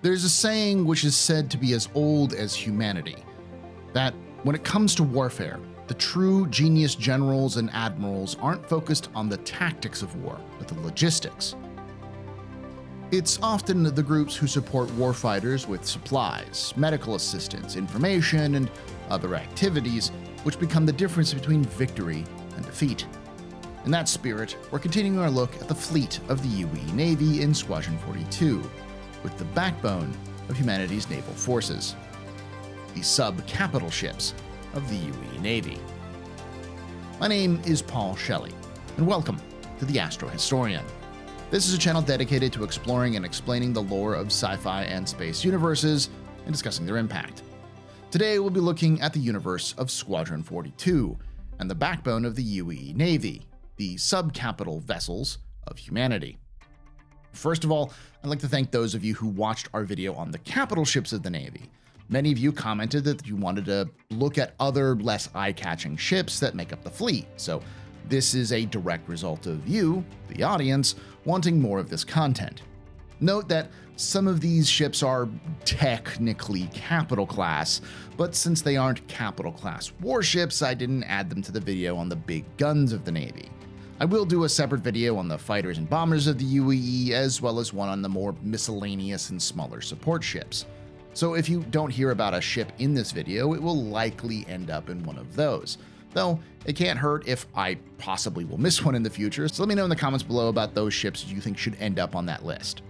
There's a saying which is said to be as old as humanity, that when it comes to warfare, the true genius generals and admirals aren't focused on the tactics of war, but the logistics. It's often the groups who support warfighters with supplies, medical assistance, information, and other activities which become the difference between victory and defeat. In that spirit, we're continuing our look at the fleet of the UEE Navy in Squadron 42, with the backbone of humanity's naval forces, the sub-capital ships of the UEE Navy. My name is Paul Shelley, and welcome to the AstroHistorian. This is a channel dedicated to exploring and explaining the lore of sci-fi and space universes and discussing their impact. Today we'll be looking at the universe of Squadron 42 and the backbone of the UEE Navy, the sub-capital vessels of humanity. First of all, I'd like to thank those of you who watched our video on the capital ships of the Navy. Many of you commented that you wanted to look at other less eye-catching ships that make up the fleet, so this is a direct result of you, the audience, wanting more of this content. Note that some of these ships are technically capital class, but since they aren't capital class warships, I didn't add them to the video on the big guns of the Navy. I will do a separate video on the fighters and bombers of the UEE, as well as one on the more miscellaneous and smaller support ships. So if you don't hear about a ship in this video, it will likely end up in one of those. Though, it can't hurt if I possibly will miss one in the future, so let me know in the comments below about those ships you think should end up on that list.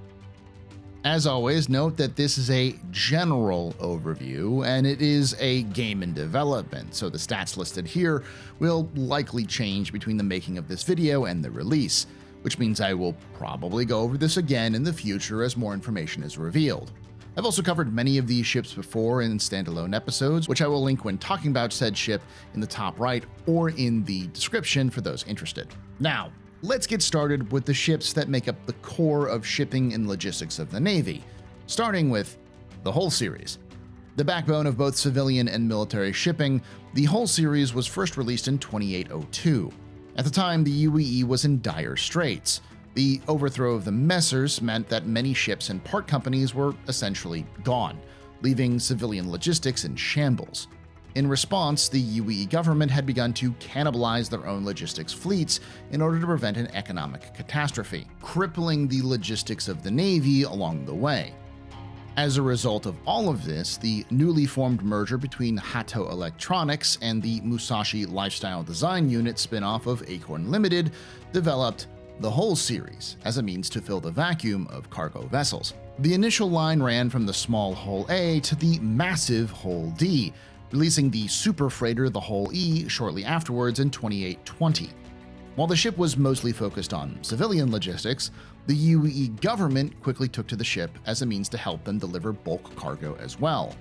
As always, note that this is a general overview, and it is a game in development, so the stats listed here will likely change between the making of this video and the release, which means I will probably go over this again in the future as more information is revealed. I've also covered many of these ships before in standalone episodes, which I will link when talking about said ship in the top right or in the description for those interested. Now, let's get started with the ships that make up the core of shipping and logistics of the Navy, starting with the Hull series. The backbone of both civilian and military shipping, the Hull series was first released in 2802. At the time, the UEE was in dire straits. The overthrow of the Messers meant that many ships and part companies were essentially gone, leaving civilian logistics in shambles. In response, the UEE government had begun to cannibalize their own logistics fleets in order to prevent an economic catastrophe, crippling the logistics of the Navy along the way. As a result of all of this, the newly formed merger between Hato Electronics and the Musashi Lifestyle Design Unit spin-off of Acorn Limited developed the Hull series as a means to fill the vacuum of cargo vessels. The initial line ran from the small Hull A to the massive Hull D, releasing the super freighter the Hull E shortly afterwards in 2820. While the ship was mostly focused on civilian logistics, the UEE government quickly took to the ship as a means to help them deliver bulk cargo as well.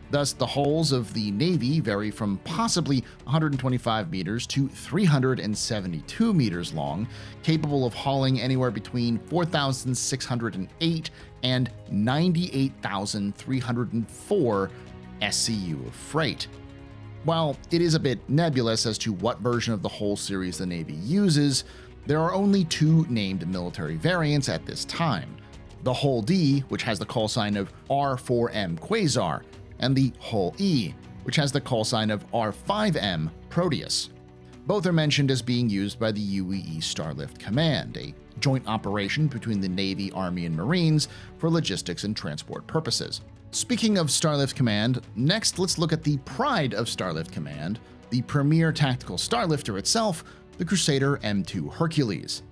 Thus, the hulls of the Navy vary from possibly 125 meters to 372 meters long, capable of hauling anywhere between 4,608 and 98,304 SCU of freight. While it is a bit nebulous as to what version of the Hull series the Navy uses, there are only two named military variants at this time: the Hull D, which has the call sign of R4M Quasar, and the Hull E, which has the call sign of R5M Proteus. Both are mentioned as being used by the UEE Starlift Command, a joint operation between the Navy, Army, and Marines for logistics and transport purposes. Speaking of Starlift Command, next let's look at the pride of Starlift Command, the premier tactical starlifter itself, the Crusader M2 Hercules.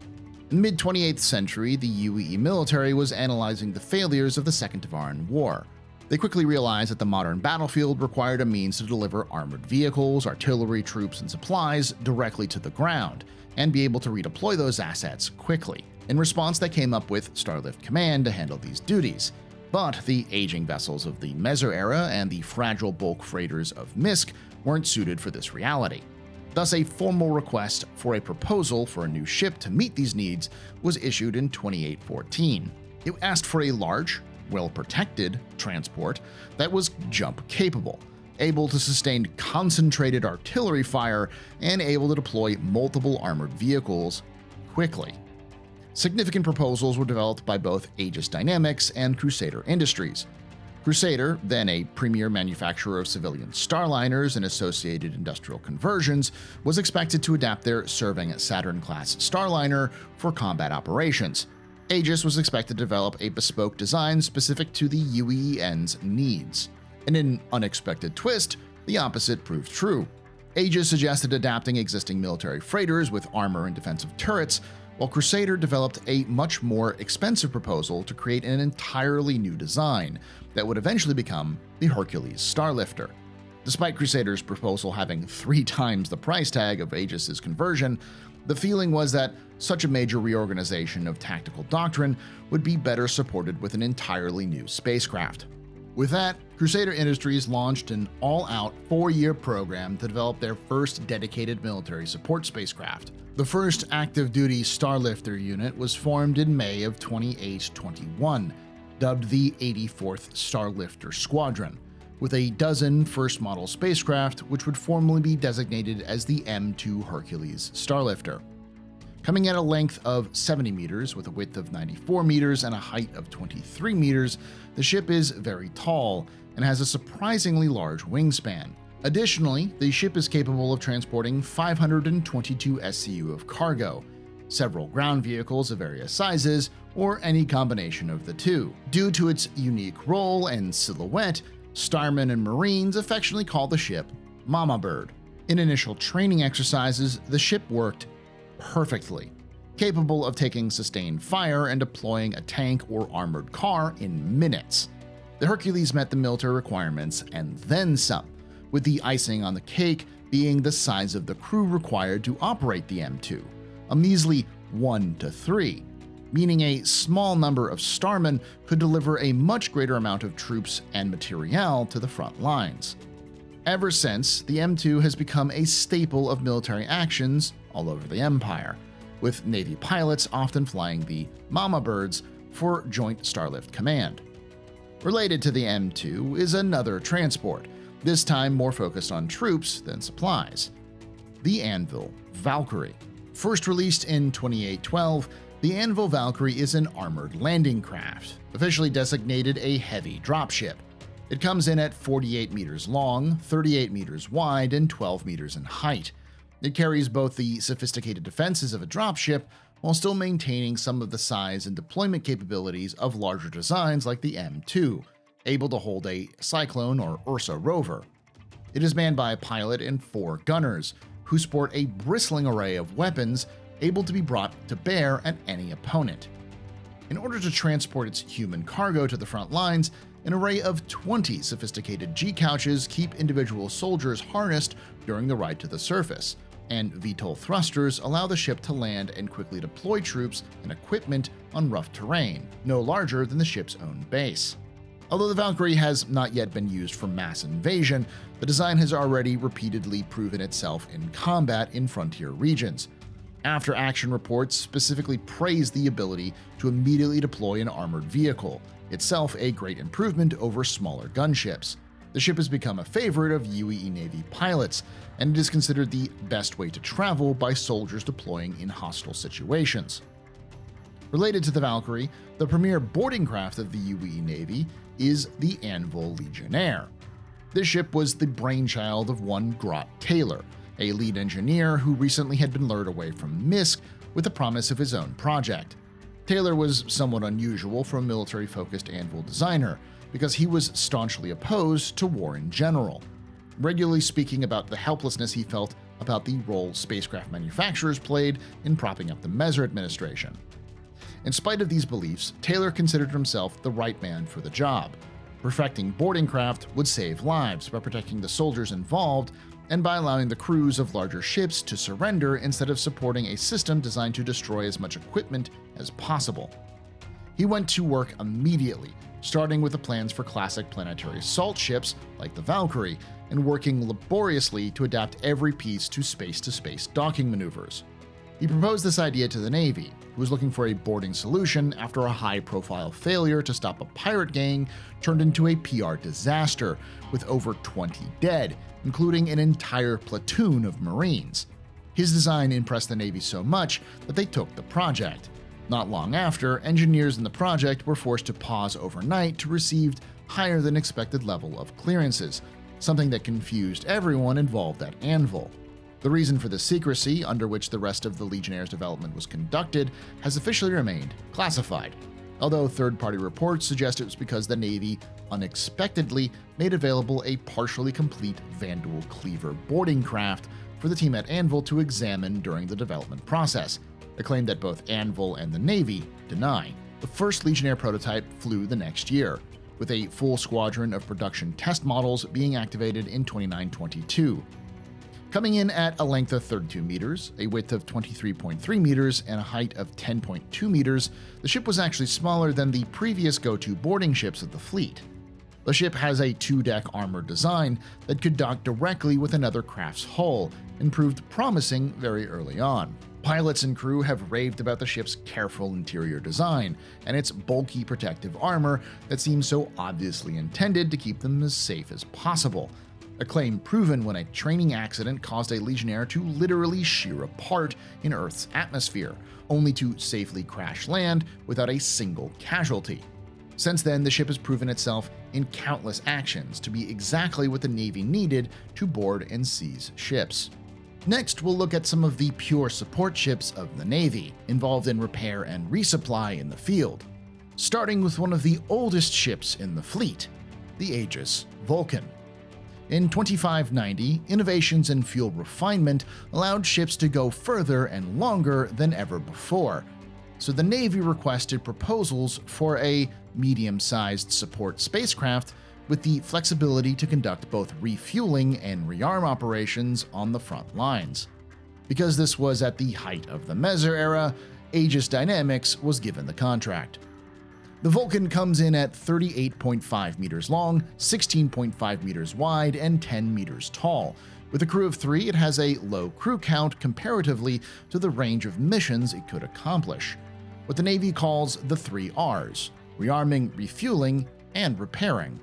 In the mid-28th century, the UEE military was analyzing the failures of the Second Tavaran War. They quickly realized that the modern battlefield required a means to deliver armored vehicles, artillery, troops, and supplies directly to the ground, and be able to redeploy those assets quickly. In response, they came up with Starlift Command to handle these duties. But the aging vessels of the Meser era and the fragile bulk freighters of Misk weren't suited for this reality. Thus, a formal request for a proposal for a new ship to meet these needs was issued in 2814. It asked for a large, well-protected transport that was jump-capable, able to sustain concentrated artillery fire, and able to deploy multiple armored vehicles quickly. Significant proposals were developed by both Aegis Dynamics and Crusader Industries. Crusader, then a premier manufacturer of civilian starliners and associated industrial conversions, was expected to adapt their serving Saturn-class starliner for combat operations. Aegis was expected to develop a bespoke design specific to the UEEN's needs. In an unexpected twist, the opposite proved true. Aegis suggested adapting existing military freighters with armor and defensive turrets, while Crusader developed a much more expensive proposal to create an entirely new design that would eventually become the Hercules Starlifter. Despite Crusader's proposal having 3 times the price tag of Aegis's conversion, the feeling was that such a major reorganization of tactical doctrine would be better supported with an entirely new spacecraft. With that, Crusader Industries launched an all-out 4-year program to develop their first dedicated military support spacecraft. The first active-duty Starlifter unit was formed in May of 2821, dubbed the 84th Starlifter Squadron, with a dozen first-model spacecraft which would formally be designated as the M2 Hercules Starlifter. Coming at a length of 70 meters with a width of 94 meters and a height of 23 meters, the ship is very tall and has a surprisingly large wingspan. Additionally, the ship is capable of transporting 522 SCU of cargo, several ground vehicles of various sizes, or any combination of the two. Due to its unique role and silhouette, starmen and Marines affectionately call the ship Mama Bird. In initial training exercises, the ship worked perfectly, capable of taking sustained fire and deploying a tank or armored car in minutes. The Hercules met the military requirements and then some, with the icing on the cake being the size of the crew required to operate the M2, a measly 1 to 3, meaning a small number of starmen could deliver a much greater amount of troops and materiel to the front lines. Ever since, the M2 has become a staple of military actions all over the Empire, with Navy pilots often flying the Mama Birds for Joint Starlift Command. Related to the M2 is another transport, this time more focused on troops than supplies: the Anvil Valkyrie. First released in 2812, the Anvil Valkyrie is an armored landing craft, officially designated a heavy dropship. It comes in at 48 meters long, 38 meters wide, and 12 meters in height. It carries both the sophisticated defenses of a dropship while still maintaining some of the size and deployment capabilities of larger designs like the M2, able to hold a Cyclone or Ursa rover. It is manned by a pilot and 4 gunners, who sport a bristling array of weapons able to be brought to bear at any opponent. In order to transport its human cargo to the front lines, an array of 20 sophisticated G-couches keep individual soldiers harnessed during the ride to the surface, and VTOL thrusters allow the ship to land and quickly deploy troops and equipment on rough terrain, no larger than the ship's own base. Although the Valkyrie has not yet been used for mass invasion, the design has already repeatedly proven itself in combat in frontier regions. After-action reports specifically praise the ability to immediately deploy an armored vehicle, itself a great improvement over smaller gunships. The ship has become a favorite of UEE Navy pilots, and it is considered the best way to travel by soldiers deploying in hostile situations. Related to the Valkyrie, the premier boarding craft of the UEE Navy is the Anvil Legionnaire. This ship was the brainchild of one Grot Taylor, a lead engineer who recently had been lured away from MISC with the promise of his own project. Taylor was somewhat unusual for a military-focused Anvil designer, because he was staunchly opposed to war in general, regularly speaking about the helplessness he felt about the role spacecraft manufacturers played in propping up the Messer administration. In spite of these beliefs, Taylor considered himself the right man for the job. Perfecting boarding craft would save lives by protecting the soldiers involved and by allowing the crews of larger ships to surrender instead of supporting a system designed to destroy as much equipment as possible. He went to work immediately, starting with the plans for classic planetary assault ships like the Valkyrie, and working laboriously to adapt every piece to space-to-space docking maneuvers. He proposed this idea to the Navy, who was looking for a boarding solution after a high-profile failure to stop a pirate gang turned into a PR disaster, with over 20 dead, including an entire platoon of Marines. His design impressed the Navy so much that they took the project. Not long after, engineers in the project were forced to pause overnight to receive higher than expected level of clearances, something that confused everyone involved at Anvil. The reason for the secrecy under which the rest of the Legionnaire's development was conducted has officially remained classified, although third-party reports suggest it was because the Navy unexpectedly made available a partially complete Vanduul Cleaver boarding craft for the team at Anvil to examine during the development process, a claim that both Anvil and the Navy deny. The first Legionnaire prototype flew the next year, with a full squadron of production test models being activated in 2922. Coming in at a length of 32 meters, a width of 23.3 meters, and a height of 10.2 meters, the ship was actually smaller than the previous go-to boarding ships of the fleet. The ship has a two-deck armored design that could dock directly with another craft's hull, and proved promising very early on. Pilots and crew have raved about the ship's careful interior design, and its bulky protective armor that seems so obviously intended to keep them as safe as possible. A claim proven when a training accident caused a Legionnaire to literally shear apart in Earth's atmosphere, only to safely crash land without a single casualty. Since then, the ship has proven itself in countless actions to be exactly what the Navy needed to board and seize ships. Next, we'll look at some of the pure support ships of the Navy, involved in repair and resupply in the field. Starting with one of the oldest ships in the fleet, the Aegis Vulcan. In 2590, innovations in fuel refinement allowed ships to go further and longer than ever before, so the Navy requested proposals for a medium-sized support spacecraft with the flexibility to conduct both refueling and rearm operations on the front lines. Because this was at the height of the Meser era, Aegis Dynamics was given the contract. The Vulcan comes in at 38.5 meters long, 16.5 meters wide, and 10 meters tall. With a crew of 3, it has a low crew count comparatively to the range of missions it could accomplish. What the Navy calls the 3 Rs: rearming, refueling, and repairing.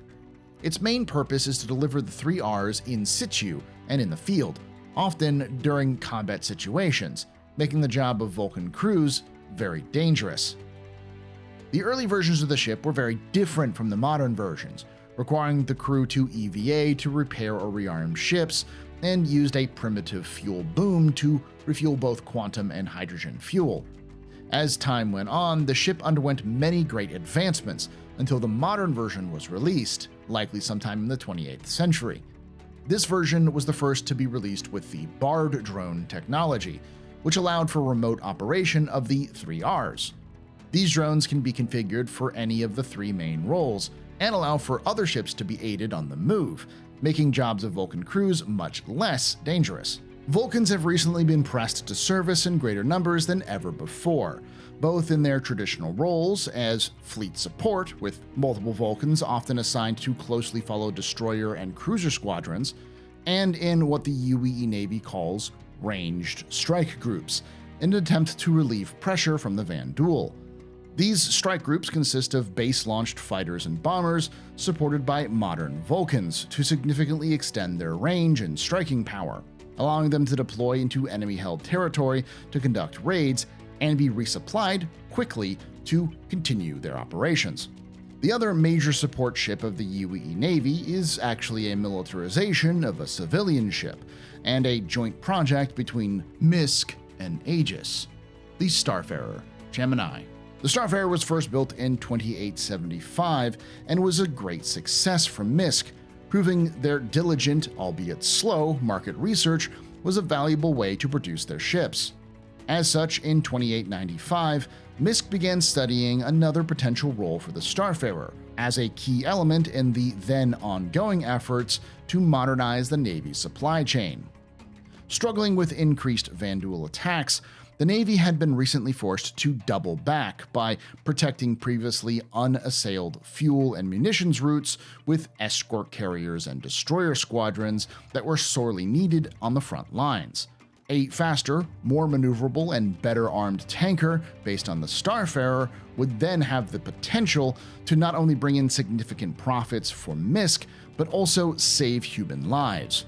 Its main purpose is to deliver the 3 Rs in situ and in the field, often during combat situations, making the job of Vulcan crews very dangerous. The early versions of the ship were very different from the modern versions, requiring the crew to EVA to repair or rearm ships, and used a primitive fuel boom to refuel both quantum and hydrogen fuel. As time went on, the ship underwent many great advancements until the modern version was released, likely sometime in the 28th century. This version was the first to be released with the Bard drone technology, which allowed for remote operation of the 3 Rs. These drones can be configured for any of the 3 main roles, and allow for other ships to be aided on the move, making jobs of Vulcan crews much less dangerous. Vulcans have recently been pressed to service in greater numbers than ever before, both in their traditional roles as fleet support, with multiple Vulcans often assigned to closely follow destroyer and cruiser squadrons, and in what the UEE Navy calls ranged strike groups, in an attempt to relieve pressure from the Vanduul. These strike groups consist of base-launched fighters and bombers supported by modern Vulcans to significantly extend their range and striking power, allowing them to deploy into enemy-held territory to conduct raids and be resupplied quickly to continue their operations. The other major support ship of the UEE Navy is actually a militarization of a civilian ship and a joint project between MISC and Aegis, the Starfarer Gemini. The Starfarer was first built in 2875 and was a great success for MISC, proving their diligent, albeit slow, market research was a valuable way to produce their ships. As such, in 2895, MISC began studying another potential role for the Starfarer, as a key element in the then ongoing efforts to modernize the Navy's supply chain. Struggling with increased Vanduul attacks, the Navy had been recently forced to double back by protecting previously unassailed fuel and munitions routes with escort carriers and destroyer squadrons that were sorely needed on the front lines. A faster, more maneuverable, and better armed tanker based on the Starfarer would then have the potential to not only bring in significant profits for MISC, but also save human lives.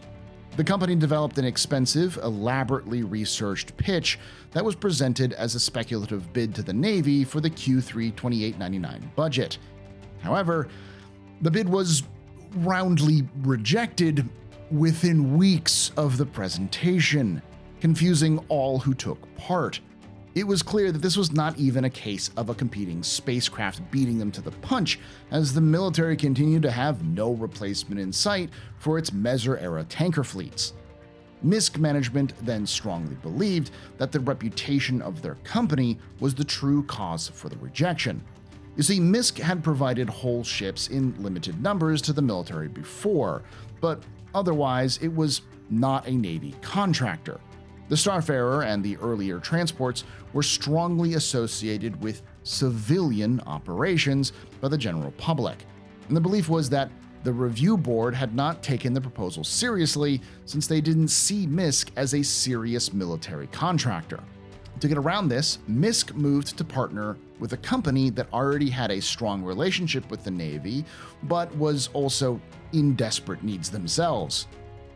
The company developed an expensive, elaborately researched pitch that was presented as a speculative bid to the Navy for the Q3 $28.99 budget. However, the bid was roundly rejected within weeks of the presentation, confusing all who took part. It was clear that this was not even a case of a competing spacecraft beating them to the punch, as the military continued to have no replacement in sight for its Meser-era tanker fleets. MISC management then strongly believed that the reputation of their company was the true cause for the rejection. You see, MISC had provided whole ships in limited numbers to the military before, but otherwise it was not a Navy contractor. The Starfarer and the earlier transports were strongly associated with civilian operations by the general public, and the belief was that the review board had not taken the proposal seriously since they didn't see MISC as a serious military contractor. To get around this, MISC moved to partner with a company that already had a strong relationship with the Navy, but was also in desperate needs themselves: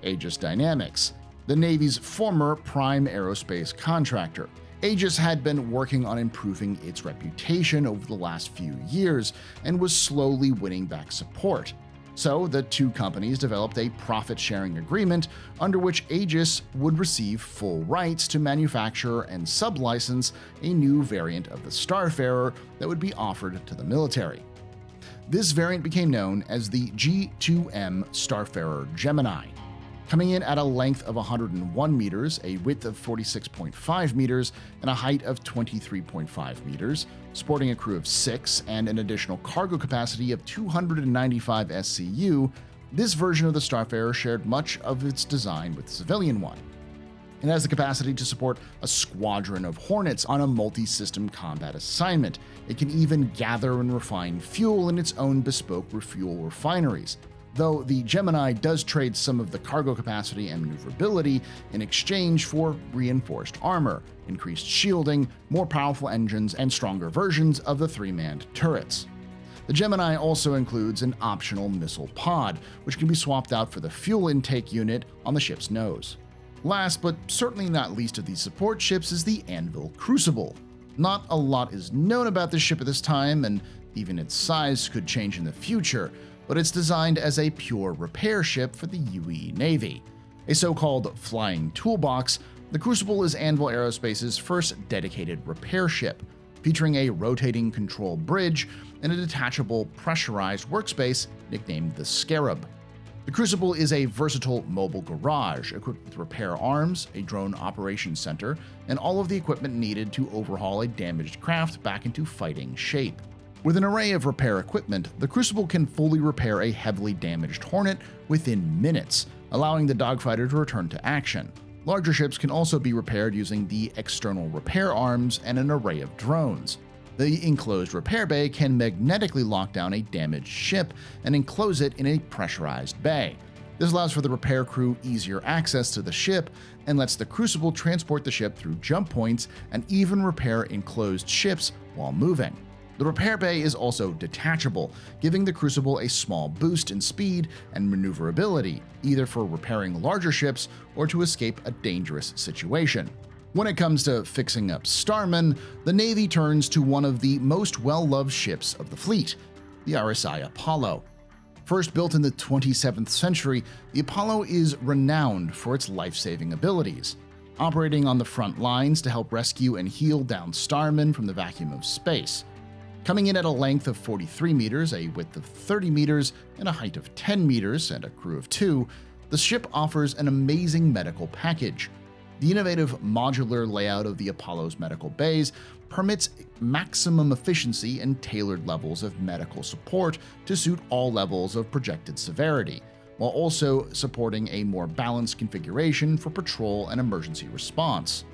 Aegis Dynamics, the Navy's former prime aerospace contractor. Aegis had been working on improving its reputation over the last few years and was slowly winning back support. So the two companies developed a profit-sharing agreement under which Aegis would receive full rights to manufacture and sublicense a new variant of the Starfarer that would be offered to the military. This variant became known as the G2M Starfarer Gemini. Coming in at a length of 101 meters, a width of 46.5 meters, and a height of 23.5 meters, sporting a crew of 6 and an additional cargo capacity of 295 SCU, this version of the Starfarer shared much of its design with the civilian one. It has the capacity to support a squadron of Hornets on a multi-system combat assignment. It can even gather and refine fuel in its own bespoke refuel refineries, though the Gemini does trade some of the cargo capacity and maneuverability in exchange for reinforced armor, increased shielding, more powerful engines, and stronger versions of the three-manned turrets. The Gemini also includes an optional missile pod, which can be swapped out for the fuel intake unit on the ship's nose. Last but certainly not least of these support ships is the Anvil Crucible. Not a lot is known about this ship at this time, and even its size could change in the future, but it's designed as a pure repair ship for the UEE Navy. A so-called flying toolbox, the Crucible is Anvil Aerospace's first dedicated repair ship, featuring a rotating control bridge and a detachable pressurized workspace nicknamed the Scarab. The Crucible is a versatile mobile garage equipped with repair arms, a drone operations center, and all of the equipment needed to overhaul a damaged craft back into fighting shape. With an array of repair equipment, the Crucible can fully repair a heavily damaged Hornet within minutes, allowing the dogfighter to return to action. Larger ships can also be repaired using the external repair arms and an array of drones. The enclosed repair bay can magnetically lock down a damaged ship and enclose it in a pressurized bay. This allows for the repair crew easier access to the ship and lets the Crucible transport the ship through jump points and even repair enclosed ships while moving. The repair bay is also detachable, giving the Crucible a small boost in speed and maneuverability, either for repairing larger ships or to escape a dangerous situation. When it comes to fixing up starmen, the Navy turns to one of the most well-loved ships of the fleet, the RSI Apollo. First built in the 27th century, the Apollo is renowned for its life-saving abilities, operating on the front lines to help rescue and heal downed starmen from the vacuum of space. Coming in at a length of 43 meters, a width of 30 meters, and a height of 10 meters, and a crew of 2, the ship offers an amazing medical package. The innovative modular layout of the Apollo's medical bays permits maximum efficiency and tailored levels of medical support to suit all levels of projected severity, while also supporting a more balanced configuration for patrol and emergency response.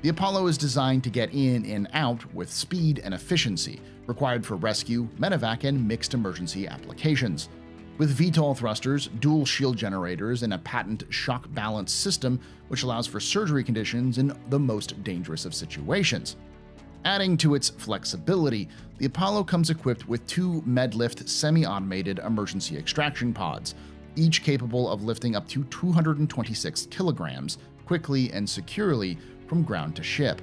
The Apollo is designed to get in and out with speed and efficiency, required for rescue, medevac, and mixed emergency applications. With VTOL thrusters, dual shield generators, and a patent shock balance system which allows for surgery conditions in the most dangerous of situations. Adding to its flexibility, the Apollo comes equipped with 2 MedLift semi-automated emergency extraction pods, each capable of lifting up to 226 kilograms quickly and securely from ground to ship.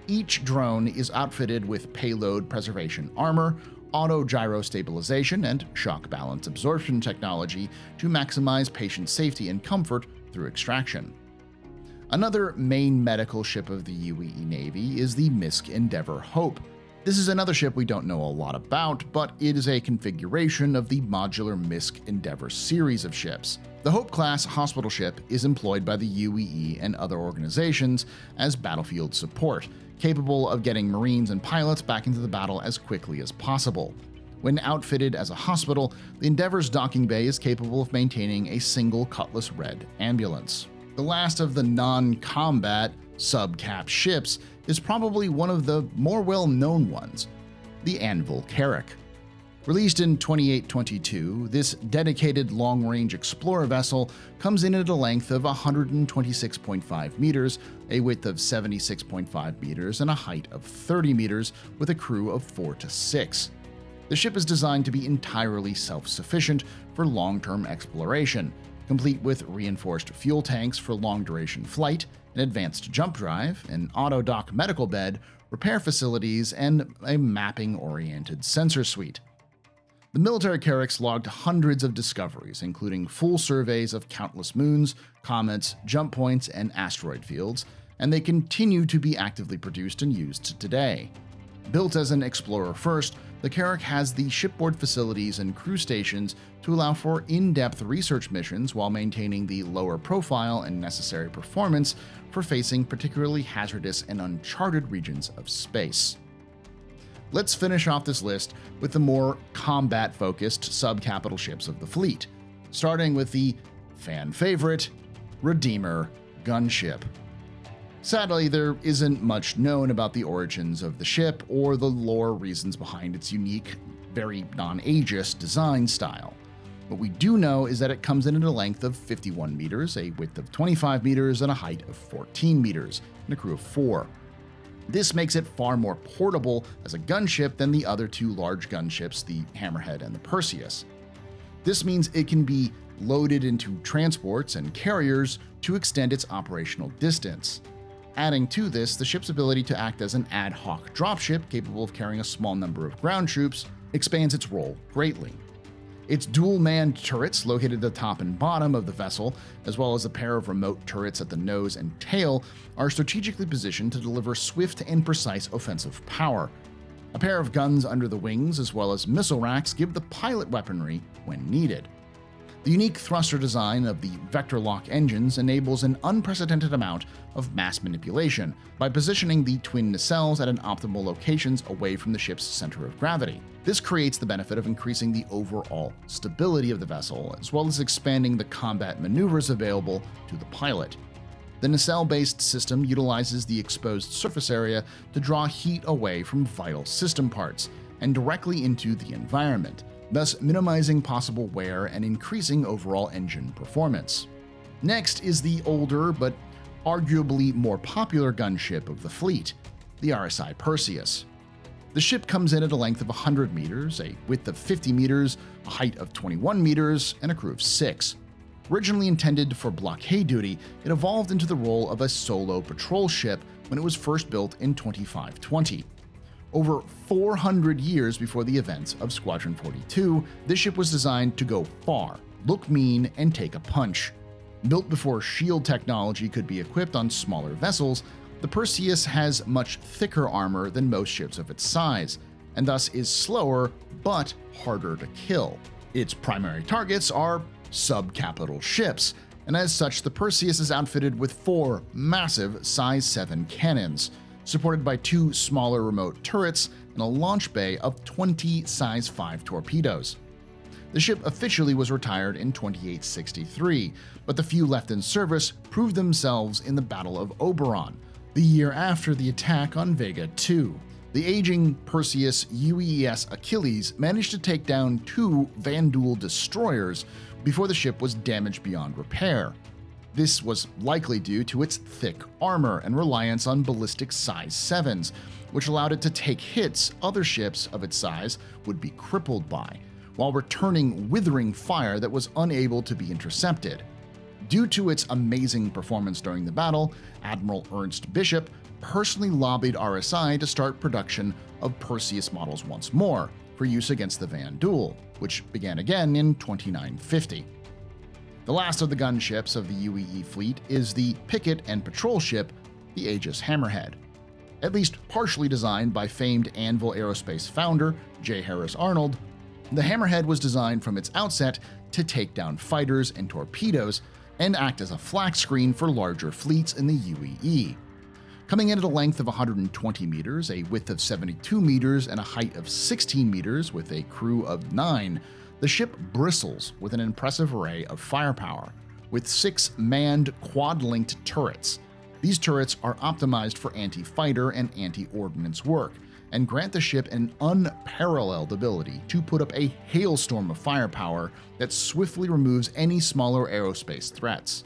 Each drone is outfitted with payload preservation armor, auto-gyro stabilization, and shock balance absorption technology to maximize patient safety and comfort through extraction. Another main medical ship of the UEE Navy is the MISC Endeavour Hope. This is another ship we don't know a lot about, but it is a configuration of the modular MISC Endeavour series of ships. The Hope-class hospital ship is employed by the UEE and other organizations as battlefield support, capable of getting Marines and pilots back into the battle as quickly as possible. When outfitted as a hospital, the Endeavour's docking bay is capable of maintaining a single Cutlass Red ambulance. The last of the non-combat sub-cap ships is probably one of the more well-known ones, the Anvil Carrack. Released in 2822, this dedicated long-range explorer vessel comes in at a length of 126.5 meters, a width of 76.5 meters, and a height of 30 meters, with a crew of 4 to 6. The ship is designed to be entirely self-sufficient for long-term exploration, complete with reinforced fuel tanks for long-duration flight, an advanced jump drive, an auto-dock medical bed, repair facilities, and a mapping-oriented sensor suite. The military Carracks logged hundreds of discoveries, including full surveys of countless moons, comets, jump points, and asteroid fields, and they continue to be actively produced and used today. Built as an explorer first, the Carrack has the shipboard facilities and crew stations to allow for in-depth research missions while maintaining the lower profile and necessary performance for facing particularly hazardous and uncharted regions of space. Let's finish off this list with the more combat-focused sub-capital ships of the fleet, starting with the fan favorite, Redeemer gunship. Sadly, there isn't much known about the origins of the ship or the lore reasons behind its unique, very non-ageist design style. What we do know is that it comes in at a length of 51 meters, a width of 25 meters, and a height of 14 meters, and a crew of 4. This makes it far more portable as a gunship than the other two large gunships, the Hammerhead and the Perseus. This means it can be loaded into transports and carriers to extend its operational distance. Adding to this, the ship's ability to act as an ad hoc dropship capable of carrying a small number of ground troops expands its role greatly. Its dual-manned turrets located at the top and bottom of the vessel, as well as a pair of remote turrets at the nose and tail, are strategically positioned to deliver swift and precise offensive power. A pair of guns under the wings, as well as missile racks, give the pilot weaponry when needed. The unique thruster design of the vector lock engines enables an unprecedented amount of mass manipulation by positioning the twin nacelles at an optimal locations away from the ship's center of gravity. This creates the benefit of increasing the overall stability of the vessel, as well as expanding the combat maneuvers available to the pilot. The nacelle-based system utilizes the exposed surface area to draw heat away from vital system parts and directly into the environment, thus minimizing possible wear and increasing overall engine performance. Next is the older but arguably more popular gunship of the fleet, the RSI Perseus. The ship comes in at a length of 100 meters, a width of 50 meters, a height of 21 meters, and a crew of 6. Originally intended for blockade duty, it evolved into the role of a solo patrol ship when it was first built in 2520. Over 400 years before the events of Squadron 42, this ship was designed to go far, look mean, and take a punch. Built before shield technology could be equipped on smaller vessels, the Perseus has much thicker armor than most ships of its size, and thus is slower but harder to kill. Its primary targets are sub-capital ships, and as such the Perseus is outfitted with 4 massive size 7 cannons, supported by 2 smaller remote turrets and a launch bay of 20 size 5 torpedoes. The ship officially was retired in 2863, but the few left in service proved themselves in the Battle of Oberon, the year after the attack on Vega II. The aging Perseus UES Achilles managed to take down 2 Vanduul destroyers before the ship was damaged beyond repair. This was likely due to its thick armor and reliance on ballistic size 7s, which allowed it to take hits other ships of its size would be crippled by, while returning withering fire that was unable to be intercepted. Due to its amazing performance during the battle, Admiral Ernst Bishop personally lobbied RSI to start production of Perseus models once more for use against the Vanduul, which began again in 2950. The last of the gunships of the UEE fleet is the picket and patrol ship, the Aegis Hammerhead. At least partially designed by famed Anvil Aerospace founder J. Harris Arnold, the Hammerhead was designed from its outset to take down fighters and torpedoes and act as a flak screen for larger fleets in the UEE. Coming in at a length of 120 meters, a width of 72 meters, and a height of 16 meters with a crew of 9, the ship bristles with an impressive array of firepower, with 6 manned quad-linked turrets. These turrets are optimized for anti-fighter and anti-ordnance work, and grant the ship an unparalleled ability to put up a hailstorm of firepower that swiftly removes any smaller aerospace threats.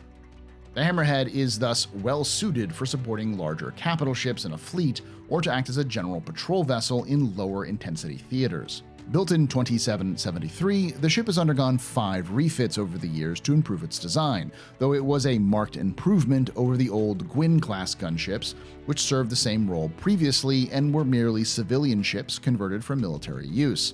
The Hammerhead is thus well suited for supporting larger capital ships in a fleet or to act as a general patrol vessel in lower intensity theaters. Built in 2773, the ship has undergone 5 refits over the years to improve its design, though it was a marked improvement over the old Gwyn-class gunships, which served the same role previously and were merely civilian ships converted for military use.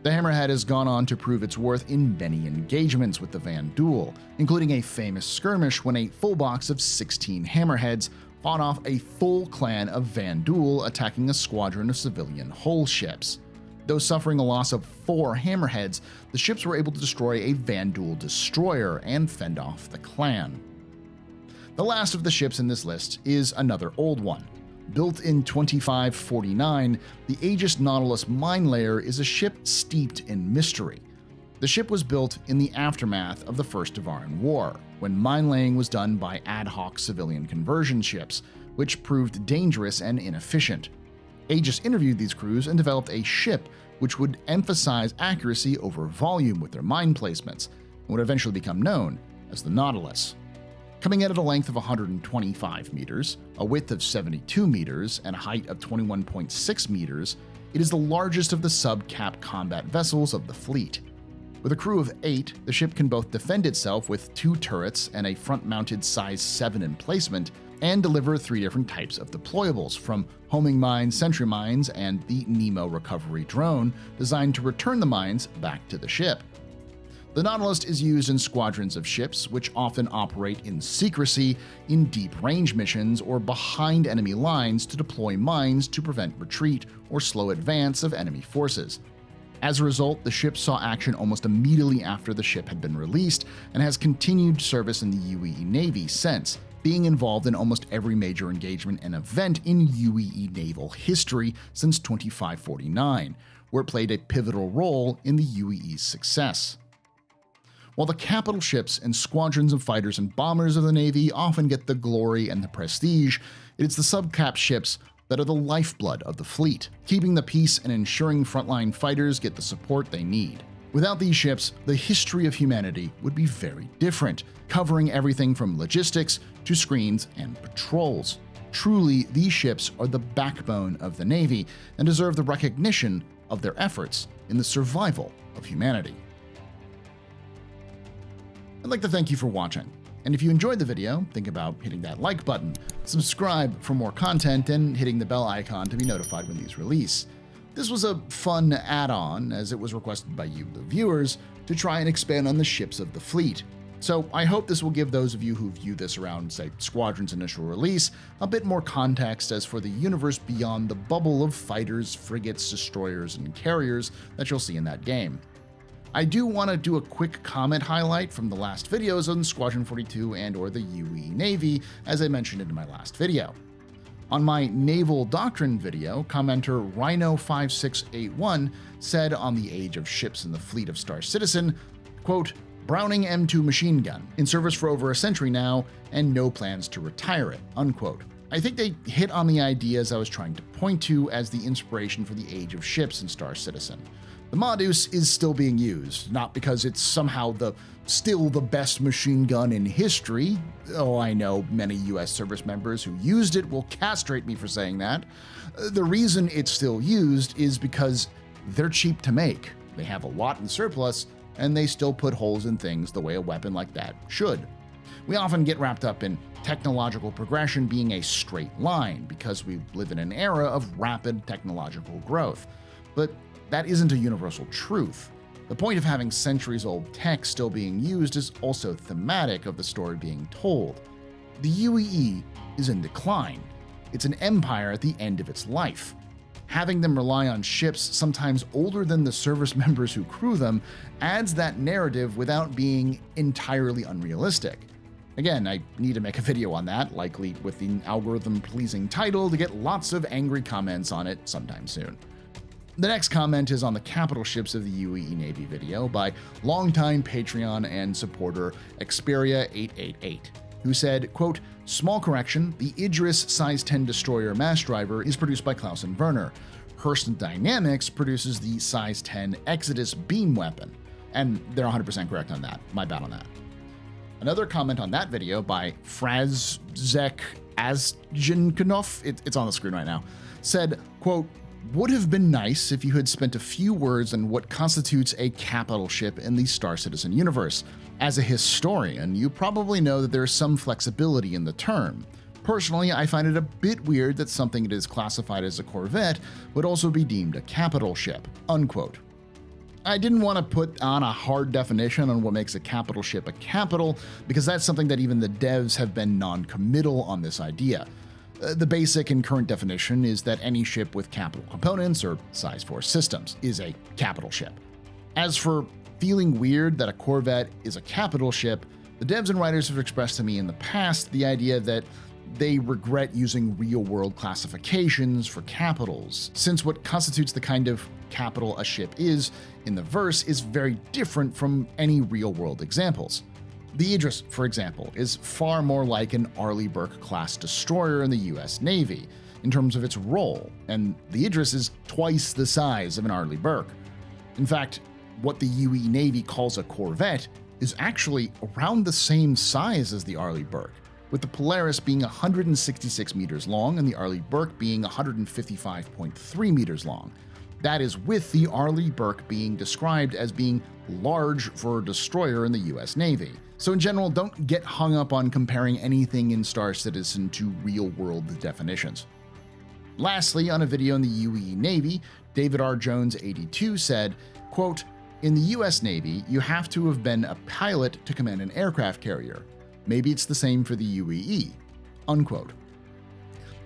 The Hammerhead has gone on to prove its worth in many engagements with the Vanduul, including a famous skirmish when a full box of 16 Hammerheads fought off a full clan of Vanduul attacking a squadron of civilian hull ships. Though suffering a loss of 4 Hammerheads, the ships were able to destroy a Vanduul destroyer and fend off the clan. The last of the ships in this list is another old one. Built in 2549, the Aegis Nautilus mine layer is a ship steeped in mystery. The ship was built in the aftermath of the First Devaran War, when mine laying was done by ad hoc civilian conversion ships, which proved dangerous and inefficient. Aegis interviewed these crews and developed a ship which would emphasize accuracy over volume with their mine placements, and would eventually become known as the Nautilus. Coming in at a length of 125 meters, a width of 72 meters, and a height of 21.6 meters, it is the largest of the sub-cap combat vessels of the fleet. With a crew of 8, the ship can both defend itself with 2 turrets and a front-mounted size 7 emplacement, and deliver 3 different types of deployables, from homing mines, sentry mines, and the Nemo recovery drone, designed to return the mines back to the ship. The Nautilus is used in squadrons of ships, which often operate in secrecy in deep range missions or behind enemy lines to deploy mines to prevent retreat or slow advance of enemy forces. As a result, the ship saw action almost immediately after the ship had been released, and has continued service in the UEE Navy since, being involved in almost every major engagement and event in UEE naval history since 2549, where it played a pivotal role in the UEE's success. While the capital ships and squadrons of fighters and bombers of the Navy often get the glory and the prestige, it's the subcap ships that are the lifeblood of the fleet, keeping the peace and ensuring frontline fighters get the support they need. Without these ships, the history of humanity would be very different, covering everything from logistics to screens and patrols. Truly, these ships are the backbone of the Navy and deserve the recognition of their efforts in the survival of humanity. I'd like to thank you for watching, and if you enjoyed the video, think about hitting that like button, subscribe for more content, and hitting the bell icon to be notified when these release. This was a fun add-on, as it was requested by you, the viewers, to try and expand on the ships of the fleet. So I hope this will give those of you who view this around, say, Squadron's initial release, a bit more context as for the universe beyond the bubble of fighters, frigates, destroyers, and carriers that you'll see in that game. I do want to do a quick comment highlight from the last videos on Squadron 42 and/or the UEE Navy, as I mentioned in my last video. On my Naval Doctrine video, commenter Rhino5681 said on the age of ships in the fleet of Star Citizen, quote, "Browning M2 machine gun, in service for over a century now, and no plans to retire it," unquote. I think they hit on the ideas I was trying to point to as the inspiration for the age of ships in Star Citizen. The Modus is still being used, not because it's somehow still the best machine gun in history. Oh, I know many US service members who used it will castrate me for saying that. The reason it's still used is because they're cheap to make. They have a lot in surplus, and they still put holes in things the way a weapon like that should. We often get wrapped up in technological progression being a straight line because we live in an era of rapid technological growth. But that isn't a universal truth. The point of having centuries-old tech still being used is also thematic of the story being told. The UEE is in decline. It's an empire at the end of its life. Having them rely on ships sometimes older than the service members who crew them adds that narrative without being entirely unrealistic. Again, I need to make a video on that, likely with the algorithm-pleasing title, to get lots of angry comments on it sometime soon. The next comment is on the capital ships of the UEE Navy video by longtime Patreon and supporter Xperia888, who said, quote, "Small correction, the Idris size 10 destroyer mass driver is produced by Klaus and Werner. Hearst Dynamics produces the size 10 Exodus beam weapon." And they're 100% correct on that. My bad on that. Another comment on that video by Frazek Azjenkanov, it's on the screen right now, said, quote, "Would have been nice if you had spent a few words on what constitutes a capital ship in the Star Citizen universe. As a historian, you probably know that there is some flexibility in the term. Personally, I find it a bit weird that something that is classified as a corvette would also be deemed a capital ship," unquote. I didn't want to put on a hard definition on what makes a capital ship a capital, because that's something that even the devs have been non-committal on this idea. The basic and current definition is that any ship with capital components, or size 4 systems, is a capital ship. As for feeling weird that a corvette is a capital ship, the devs and writers have expressed to me in the past the idea that they regret using real-world classifications for capitals, since what constitutes the kind of capital a ship is in the verse is very different from any real-world examples. The Idris, for example, is far more like an Arleigh Burke-class destroyer in the US Navy in terms of its role, and the Idris is twice the size of an Arleigh Burke. In fact, what the UEE Navy calls a corvette is actually around the same size as the Arleigh Burke, with the Polaris being 166 meters long and the Arleigh Burke being 155.3 meters long. That is with the Arleigh Burke being described as being large for a destroyer in the US Navy. So in general, don't get hung up on comparing anything in Star Citizen to real-world definitions. Lastly, on a video in the UEE Navy, David R. Jones 82 said, quote, "In the US Navy, you have to have been a pilot to command an aircraft carrier. Maybe it's the same for the UEE," unquote.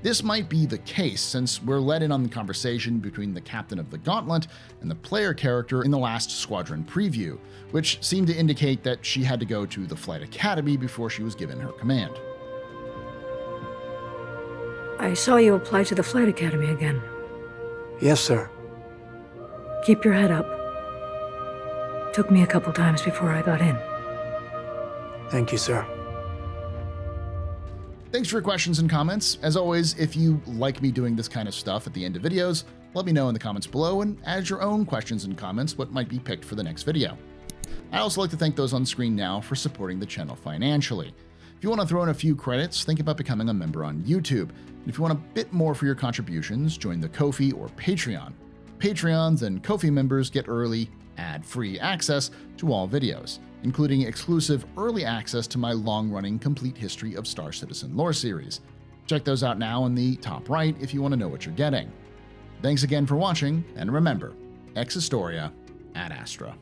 This might be the case since we're let in on the conversation between the captain of the Gauntlet and the player character in the last Squadron preview, which seemed to indicate that she had to go to the Flight Academy before she was given her command. "I saw you apply to the Flight Academy again. Yes, sir. Keep your head up. Took me a couple times before I got in." Thank you, sir. Thanks for your questions and comments. As always, if you like me doing this kind of stuff at the end of videos, let me know in the comments below and add your own questions and comments what might be picked for the next video. I'd also like to thank those on screen now for supporting the channel financially. If you want to throw in a few credits, think about becoming a member on YouTube. And if you want a bit more for your contributions, join the Ko-fi or Patreon. Patreons and Ko-fi members get early, ad-free access to all videos, including exclusive early access to my long-running Complete History of Star Citizen lore series. Check those out now in the top right if you want to know what you're getting. Thanks again for watching, and remember, ex Historia ad Astra.